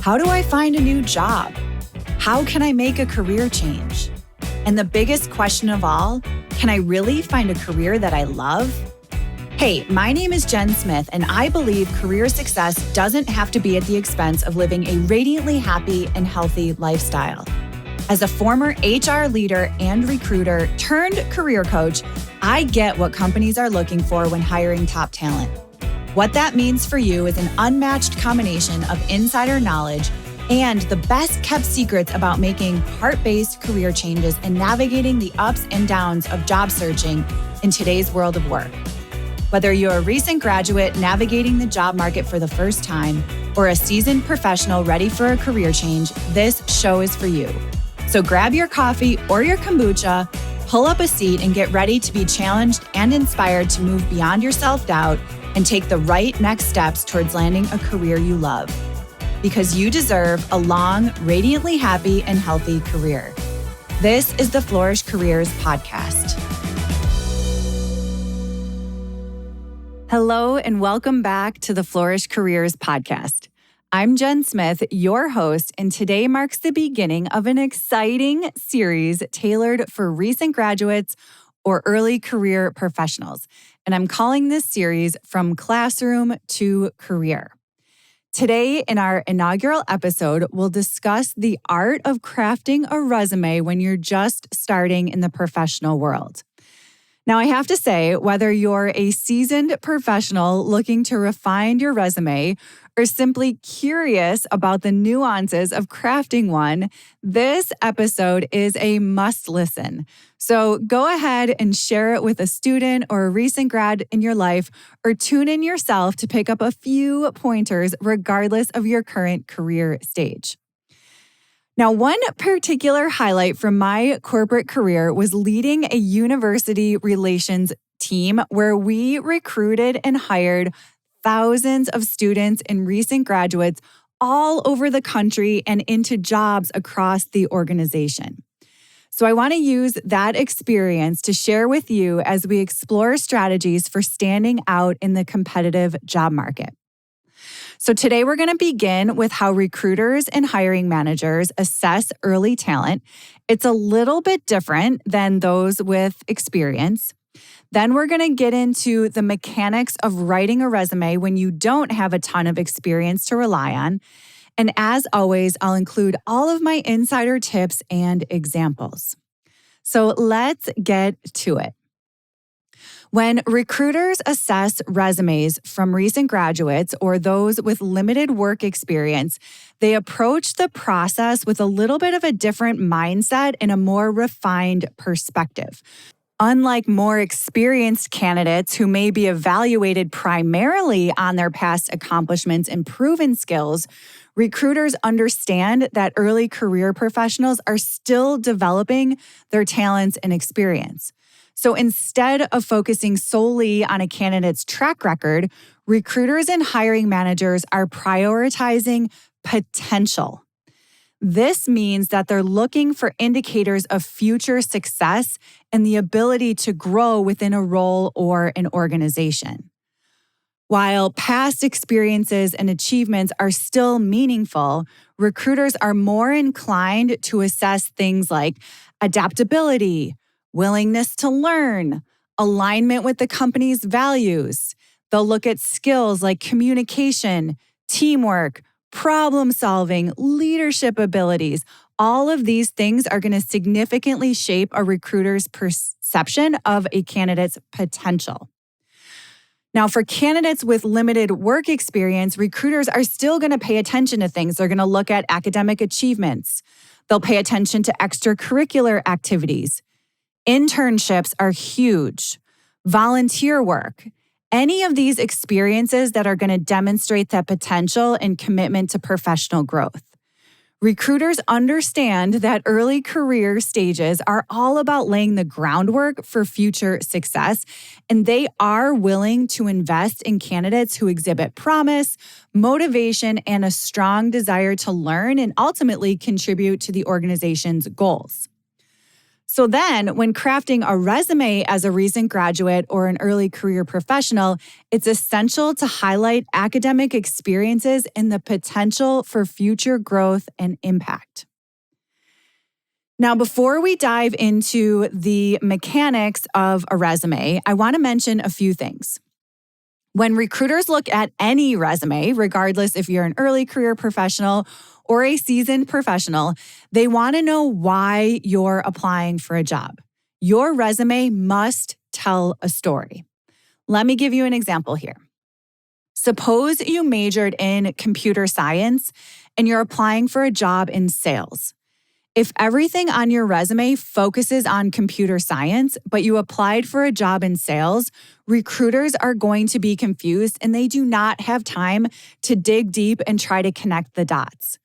How do I find a new job? How can I make a career change? And the biggest question of all, can I really find a career that I love? Hey, my name is Jen Smith, and I believe career success doesn't have to be at the expense of living a radiantly happy and healthy lifestyle. As a former HR leader and recruiter turned career coach, I get what companies are looking for when hiring top talent. What that means for you is an unmatched combination of insider knowledge and the best kept secrets about making heart-based career changes and navigating the ups and downs of job searching in today's world of work. Whether you're a recent graduate navigating the job market for the first time or a seasoned professional ready for a career change, this show is for you. So grab your coffee or your kombucha, pull up a seat, and get ready to be challenged and inspired to move beyond your self-doubt and take the right next steps towards landing a career you love. Because you deserve a long, radiantly happy and healthy career. This is the Flourish Careers Podcast. Hello, and welcome back to the Flourish Careers Podcast. I'm Jen Smith, your host, and today marks the beginning of an exciting series tailored for recent graduates or early career professionals. And I'm calling this series From Classroom to Career. Today, in our inaugural episode, we'll discuss the art of crafting a resume when you're just starting in the professional world. Now, I have to say, whether you're a seasoned professional looking to refine your resume or simply curious about the nuances of crafting one, this episode is a must listen. So go ahead and share it with a student or a recent grad in your life, or tune in yourself to pick up a few pointers regardless of your current career stage. Now, one particular highlight from my corporate career was leading a university relations team where we recruited and hired thousands of students and recent graduates all over the country and into jobs across the organization. So I want to use that experience to share with you as we explore strategies for standing out in the competitive job market. So today we're going to begin with how recruiters and hiring managers assess early talent. It's a little bit different than those with experience. Then we're going to get into the mechanics of writing a resume when you don't have a ton of experience to rely on. And as always, I'll include all of my insider tips and examples. So let's get to it. When recruiters assess resumes from recent graduates or those with limited work experience, they approach the process with a little bit of a different mindset and a more refined perspective. Unlike more experienced candidates who may be evaluated primarily on their past accomplishments and proven skills, recruiters understand that early career professionals are still developing their talents and experience. So instead of focusing solely on a candidate's track record, recruiters and hiring managers are prioritizing potential. This means that they're looking for indicators of future success and the ability to grow within a role or an organization. While past experiences and achievements are still meaningful, recruiters are more inclined to assess things like adaptability, willingness to learn, alignment with the company's values. They'll look at skills like communication, teamwork, problem solving, leadership abilities. All of these things are going to significantly shape a recruiter's perception of a candidate's potential. Now, for candidates with limited work experience, recruiters are still going to pay attention to things. They're going to look at academic achievements. They'll pay attention to extracurricular activities. Internships are huge. Volunteer work. Any of these experiences that are going to demonstrate that potential and commitment to professional growth. Recruiters understand that early career stages are all about laying the groundwork for future success, and they are willing to invest in candidates who exhibit promise, motivation, and a strong desire to learn and ultimately contribute to the organization's goals. So then, when crafting a resume as a recent graduate or an early career professional, it's essential to highlight academic experiences and the potential for future growth and impact. Now, before we dive into the mechanics of a resume, I want to mention a few things. When recruiters look at any resume, regardless if you're an early career professional or a seasoned professional, they want to know why you're applying for a job. Your resume must tell a story. Let me give you an example here. Suppose you majored in computer science and you're applying for a job in sales. If everything on your resume focuses on computer science, but you applied for a job in sales, recruiters are going to be confused and they do not have time to dig deep and try to connect the dots.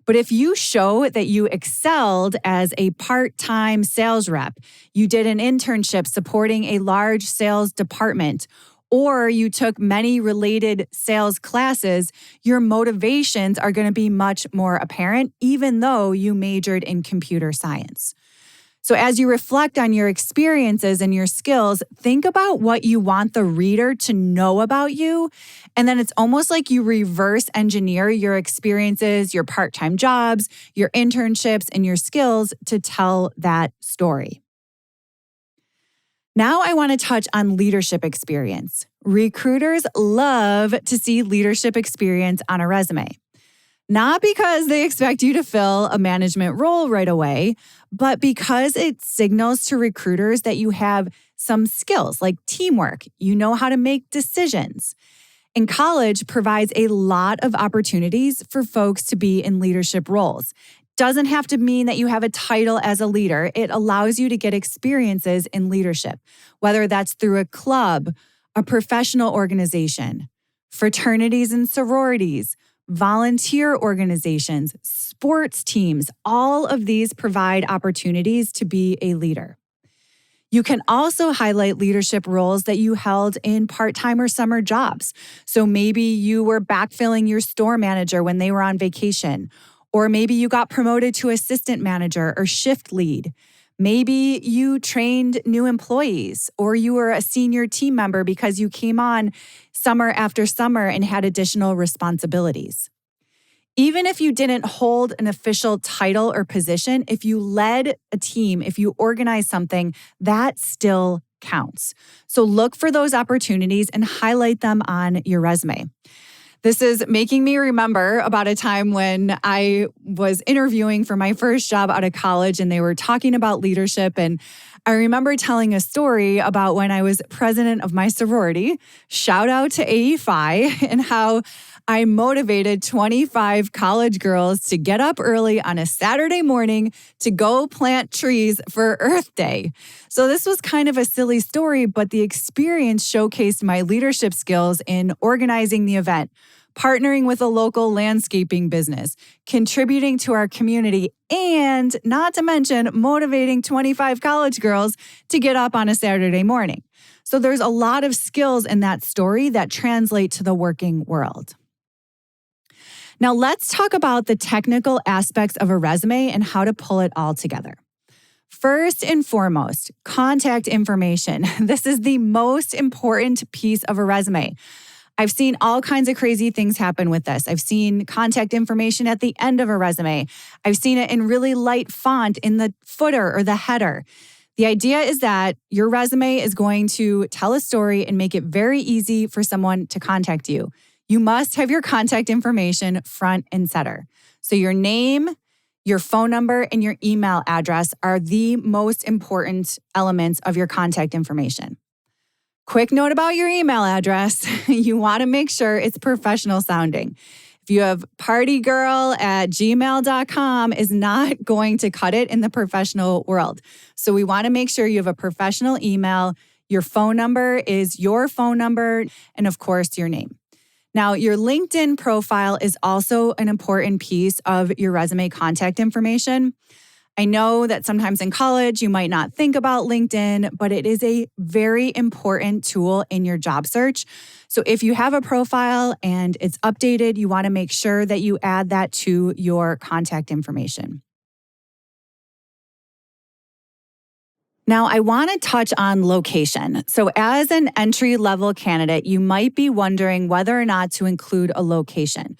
But if you show that you excelled as a part-time sales rep, you did an internship supporting a large sales department, or you took many related sales classes, your motivations are going to be much more apparent, even though you majored in computer science. So as you reflect on your experiences and your skills, think about what you want the reader to know about you. And then it's almost like you reverse engineer your experiences, your part-time jobs, your internships, and your skills to tell that story. Now I want to touch on leadership experience. Recruiters love to see leadership experience on a resume. Not because they expect you to fill a management role right away, but because it signals to recruiters that you have some skills like teamwork, you know how to make decisions. And college provides a lot of opportunities for folks to be in leadership roles. Doesn't have to mean that you have a title as a leader. It allows you to get experiences in leadership, whether that's through a club, a professional organization, fraternities and sororities, volunteer organizations, sports teams. All of these provide opportunities to be a leader. You can also highlight leadership roles that you held in part-time or summer jobs. So maybe you were backfilling your store manager when they were on vacation, or maybe you got promoted to assistant manager or shift lead. Maybe you trained new employees, or you were a senior team member because you came on summer after summer and had additional responsibilities. Even if you didn't hold an official title or position, if you led a team, if you organized something, that still counts. So look for those opportunities and highlight them on your resume. This is making me remember about a time when I was interviewing for my first job out of college and they were talking about leadership. And I remember telling a story about when I was president of my sorority, shout out to AE and how I motivated 25 college girls to get up early on a Saturday morning to go plant trees for Earth Day. So this was kind of a silly story, but the experience showcased my leadership skills in organizing the event, partnering with a local landscaping business, contributing to our community, and not to mention motivating 25 college girls to get up on a Saturday morning. So there's a lot of skills in that story that translate to the working world. Now let's talk about the technical aspects of a resume and how to pull it all together. First and foremost, contact information. This is the most important piece of a resume. I've seen all kinds of crazy things happen with this. I've seen contact information at the end of a resume. I've seen it in really light font in the footer or the header. The idea is that your resume is going to tell a story and make it very easy for someone to contact you. You must have your contact information front and center. So your name, your phone number, and your email address are the most important elements of your contact information. Quick note about your email address. You want to make sure it's professional sounding. If you have partygirl@gmail.com is not going to cut it in the professional world. So we want to make sure you have a professional email. Your phone number is your phone number, and of course, your name. Now, your LinkedIn profile is also an important piece of your resume contact information. I know that sometimes in college, you might not think about LinkedIn, but it is a very important tool in your job search. So if you have a profile and it's updated, you want to make sure that you add that to your contact information. Now, I want to touch on location. So, as an entry level candidate, you might be wondering whether or not to include a location,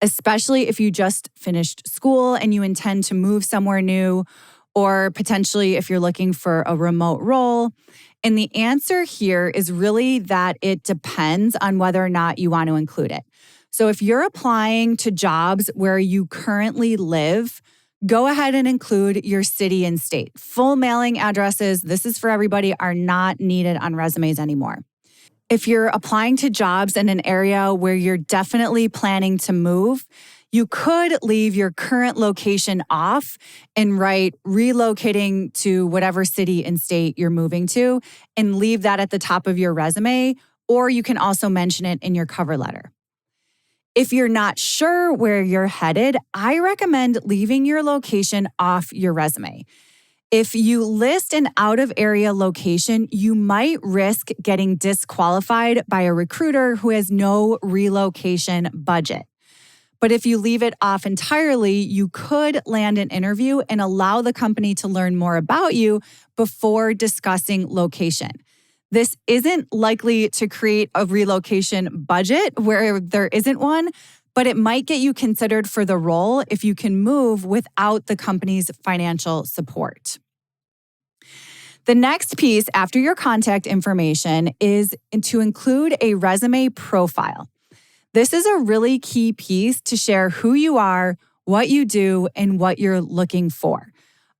especially if you just finished school and you intend to move somewhere new, or potentially if you're looking for a remote role. And the answer here is really that it depends on whether or not you want to include it. So if you're applying to jobs where you currently live, go ahead and include your city and state. Full mailing addresses, this is for everybody, are not needed on resumes anymore. If you're applying to jobs in an area where you're definitely planning to move, you could leave your current location off and write relocating to whatever city and state you're moving to and leave that at the top of your resume, or you can also mention it in your cover letter. If you're not sure where you're headed, I recommend leaving your location off your resume. If you list an out-of-area location, you might risk getting disqualified by a recruiter who has no relocation budget. But if you leave it off entirely, you could land an interview and allow the company to learn more about you before discussing location. This isn't likely to create a relocation budget where there isn't one, but it might get you considered for the role if you can move without the company's financial support. The next piece after your contact information is to include a resume profile. This is a really key piece to share who you are, what you do, and what you're looking for.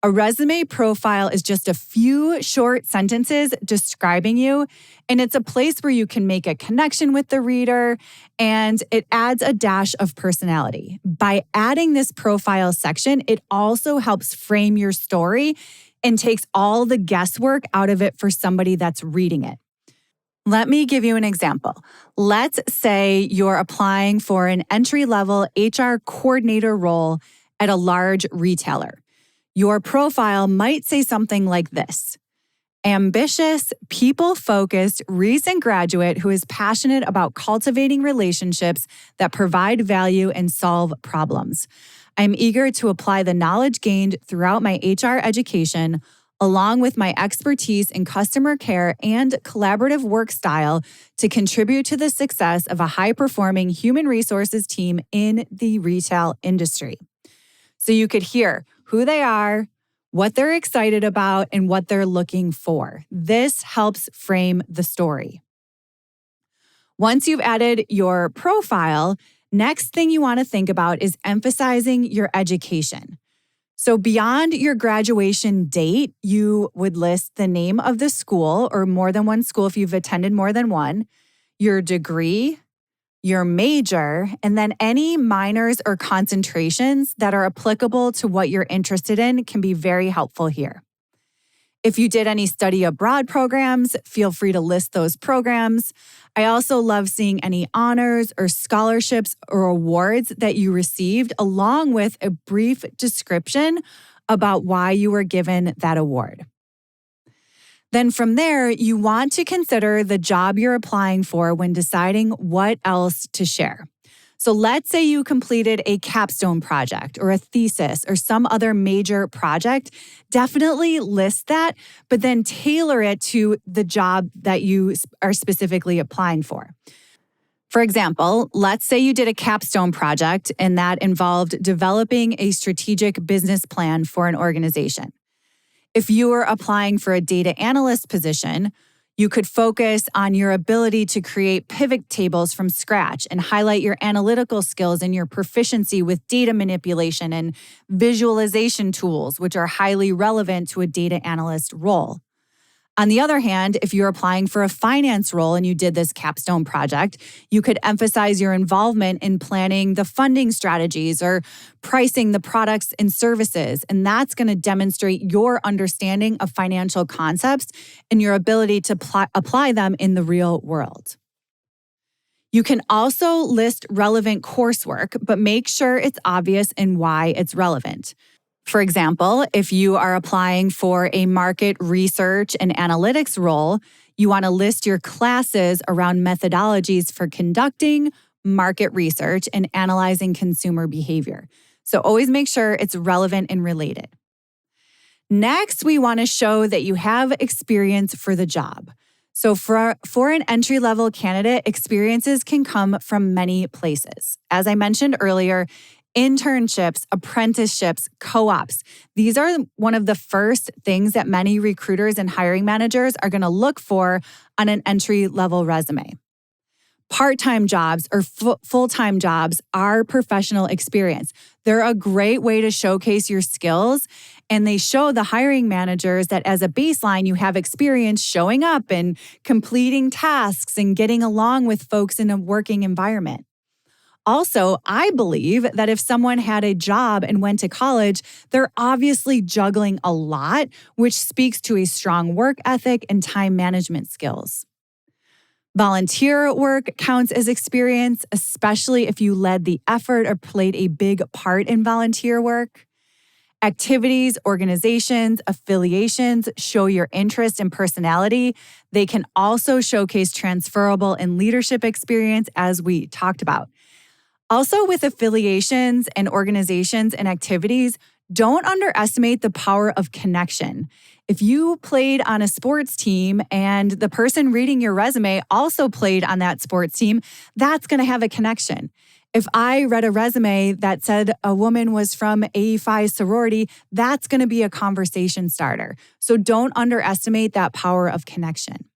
A resume profile is just a few short sentences describing you, and it's a place where you can make a connection with the reader, and it adds a dash of personality. By adding this profile section, it also helps frame your story and takes all the guesswork out of it for somebody that's reading it. Let me give you an example. Let's say you're applying for an entry-level HR coordinator role at a large retailer. Your profile might say something like this: ambitious, people-focused, recent graduate who is passionate about cultivating relationships that provide value and solve problems. I'm eager to apply the knowledge gained throughout my HR education, along with my expertise in customer care and collaborative work style, to contribute to the success of a high-performing human resources team in the retail industry. So you could hear who they are, what they're excited about, and what they're looking for. This helps frame the story. Once you've added your profile, next thing you want to think about is emphasizing your education. So beyond your graduation date, you would list the name of the school or more than one school if you've attended more than one, your degree, your major, and then any minors or concentrations that are applicable to what you're interested in can be very helpful here. If you did any study abroad programs, feel free to list those programs. I also love seeing any honors or scholarships or awards that you received, along with a brief description about why you were given that award. Then from there, you want to consider the job you're applying for when deciding what else to share. So let's say you completed a capstone project or a thesis or some other major project. Definitely list that, but then tailor it to the job that you are specifically applying for. For example, let's say you did a capstone project and that involved developing a strategic business plan for an organization. If you were applying for a data analyst position, you could focus on your ability to create pivot tables from scratch and highlight your analytical skills and your proficiency with data manipulation and visualization tools, which are highly relevant to a data analyst role. On the other hand, if you're applying for a finance role and you did this capstone project, you could emphasize your involvement in planning the funding strategies or pricing the products and services. And that's going to demonstrate your understanding of financial concepts and your ability to apply them in the real world. You can also list relevant coursework, but make sure it's obvious and why it's relevant. For example, if you are applying for a market research and analytics role, you want to list your classes around methodologies for conducting market research and analyzing consumer behavior. So always make sure it's relevant and related. Next, we want to show that you have experience for the job. So for an entry-level candidate, experiences can come from many places. As I mentioned earlier, internships, apprenticeships, co-ops. These are one of the first things that many recruiters and hiring managers are going to look for on an entry-level resume. Part-time jobs or full-time jobs are professional experience. They're a great way to showcase your skills, and they show the hiring managers that as a baseline, you have experience showing up and completing tasks and getting along with folks in a working environment. Also, I believe that if someone had a job and went to college, they're obviously juggling a lot, which speaks to a strong work ethic and time management skills. Volunteer work counts as experience, especially if you led the effort or played a big part in volunteer work. Activities, organizations, affiliations show your interest and personality. They can also showcase transferable and leadership experience, as we talked about. Also, with affiliations and organizations and activities, don't underestimate the power of connection. If you played on a sports team and the person reading your resume also played on that sports team, that's going to have a connection. If I read a resume that said a woman was from a Phi sorority, that's going to be a conversation starter. So don't underestimate that power of connection.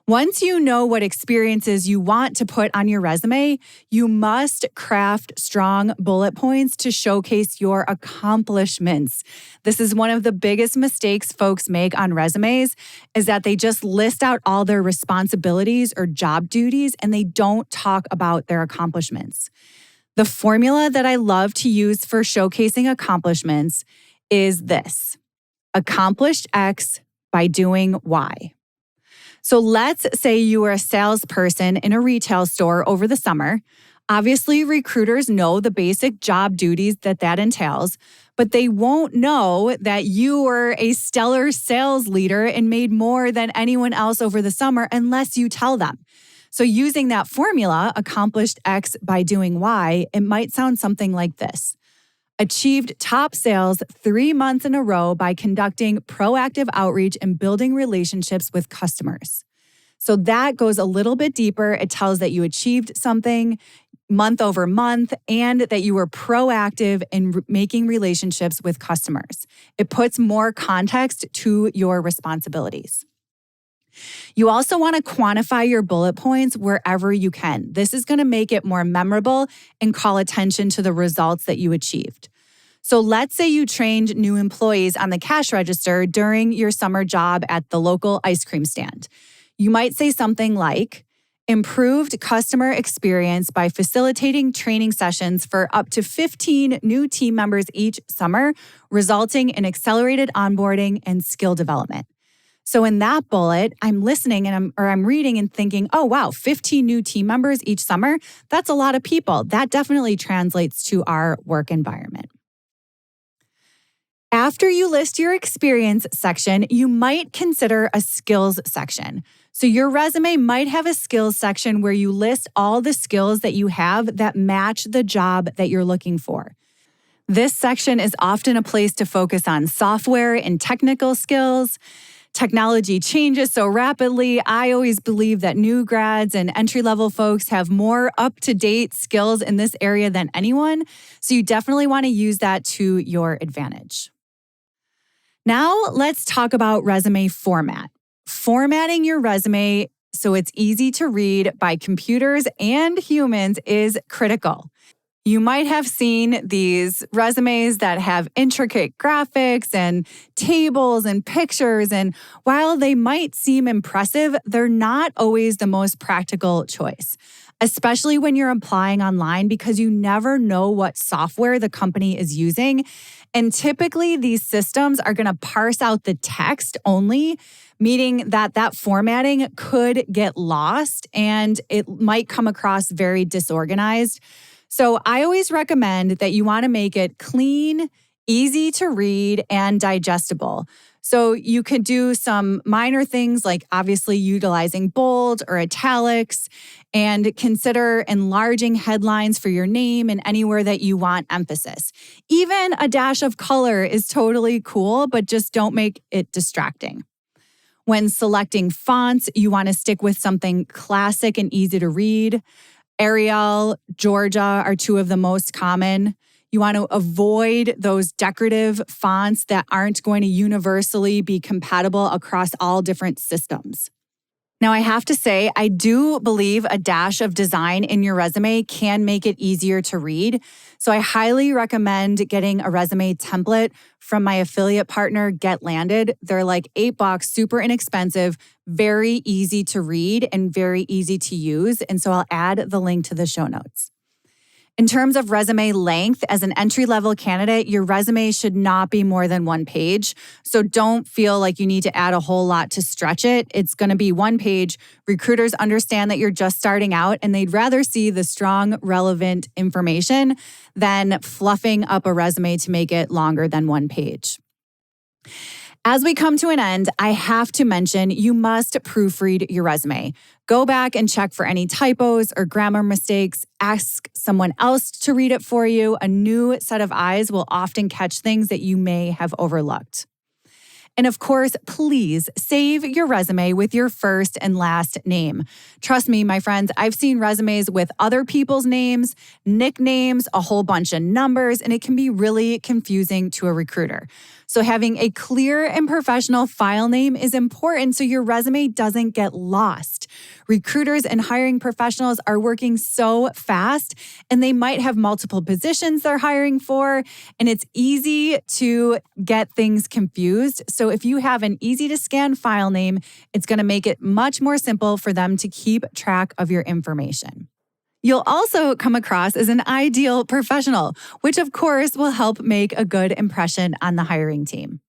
Once you know what experiences you want to put on your resume, you must craft strong bullet points to showcase your accomplishments. This is one of the biggest mistakes folks make on resumes, is that they just list out all their responsibilities or job duties and they don't talk about their accomplishments. The formula that I love to use for showcasing accomplishments is this: accomplished X by doing Y. So let's say you were a salesperson in a retail store over the summer. Obviously, recruiters know the basic job duties that entails, but they won't know that you were a stellar sales leader and made more than anyone else over the summer unless you tell them. So using that formula, accomplished X by doing Y, it might sound something like this: achieved top sales 3 months in a row by conducting proactive outreach and building relationships with customers. So that goes a little bit deeper. It tells that you achieved something month over month and that you were proactive in making relationships with customers. It puts more context to your responsibilities. You also want to quantify your bullet points wherever you can. This is going to make it more memorable and call attention to the results that you achieved. So let's say you trained new employees on the cash register during your summer job at the local ice cream stand. You might say something like, improved customer experience by facilitating training sessions for up to 15 new team members each summer, resulting in accelerated onboarding and skill development. So in that bullet, I'm listening and I'm reading and thinking, oh, wow, 15 new team members each summer. That's a lot of people. That definitely translates to our work environment. After you list your experience section, you might consider a skills section. So your resume might have a skills section where you list all the skills that you have that match the job that you're looking for. This section is often a place to focus on software and technical skills. Technology changes so rapidly. I always believe that new grads and entry-level folks have more up-to-date skills in this area than anyone. So you definitely want to use that to your advantage. Now let's talk about resume format. Formatting your resume so it's easy to read by computers and humans is critical. You might have seen these resumes that have intricate graphics and tables and pictures, and while they might seem impressive, they're not always the most practical choice, especially when you're applying online because you never know what software the company is using. And typically, these systems are going to parse out the text only, meaning that formatting could get lost and it might come across very disorganized. So I always recommend that you want to make it clean, easy to read, and digestible. So you could do some minor things like obviously utilizing bold or italics. And consider enlarging headlines for your name and anywhere that you want emphasis. Even a dash of color is totally cool, but just don't make it distracting. When selecting fonts, you want to stick with something classic and easy to read. Arial, Georgia are two of the most common. You want to avoid those decorative fonts that aren't going to universally be compatible across all different systems. Now, I have to say, I do believe a dash of design in your resume can make it easier to read. So I highly recommend getting a resume template from my affiliate partner, Get Landed. They're like $8, super inexpensive, very easy to read, and very easy to use. And so I'll add the link to the show notes. In terms of resume length, as an entry-level candidate, your resume should not be more than 1 page. So don't feel like you need to add a whole lot to stretch it. It's going to be 1 page. Recruiters understand that you're just starting out and they'd rather see the strong, relevant information than fluffing up a resume to make it longer than 1 page. As we come to an end, I have to mention you must proofread your resume. Go back and check for any typos or grammar mistakes. Ask someone else to read it for you. A new set of eyes will often catch things that you may have overlooked. And of course, please save your resume with your first and last name. Trust me, my friends, I've seen resumes with other people's names, nicknames, a whole bunch of numbers, and it can be really confusing to a recruiter. So having a clear and professional file name is important so your resume doesn't get lost. Recruiters and hiring professionals are working so fast, and they might have multiple positions they're hiring for, and it's easy to get things confused. So if you have an easy to scan file name, it's going to make it much more simple for them to keep track of your information. You'll also come across as an ideal professional, which of course will help make a good impression on the hiring team.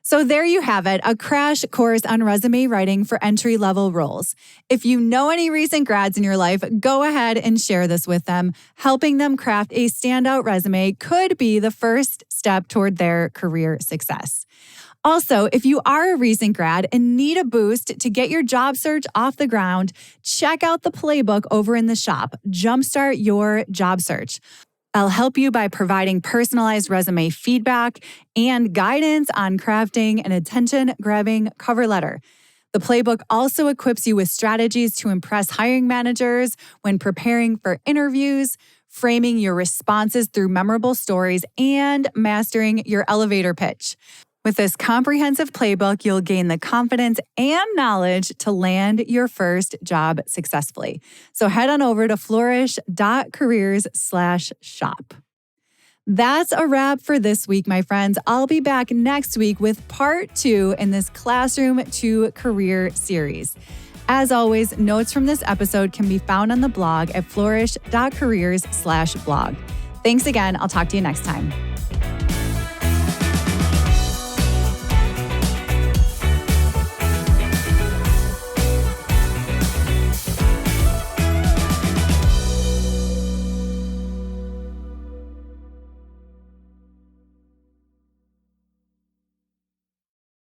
So there you have it, a crash course on resume writing for entry-level roles. If you know any recent grads in your life, go ahead and share this with them. Helping them craft a standout resume could be the first step toward their career success. Also, if you are a recent grad and need a boost to get your job search off the ground, check out the playbook over in the shop. Jumpstart your job search. I'll help you by providing personalized resume feedback and guidance on crafting an attention-grabbing cover letter. The playbook also equips you with strategies to impress hiring managers when preparing for interviews, framing your responses through memorable stories, and mastering your elevator pitch. With this comprehensive playbook, you'll gain the confidence and knowledge to land your first job successfully. So head on over to flourish.careers/shop. That's a wrap for this week, my friends. I'll be back next week with part 2 in this Classroom to Career series. As always, notes from this episode can be found on the blog at flourish.careers/blog. Thanks again. I'll talk to you next time.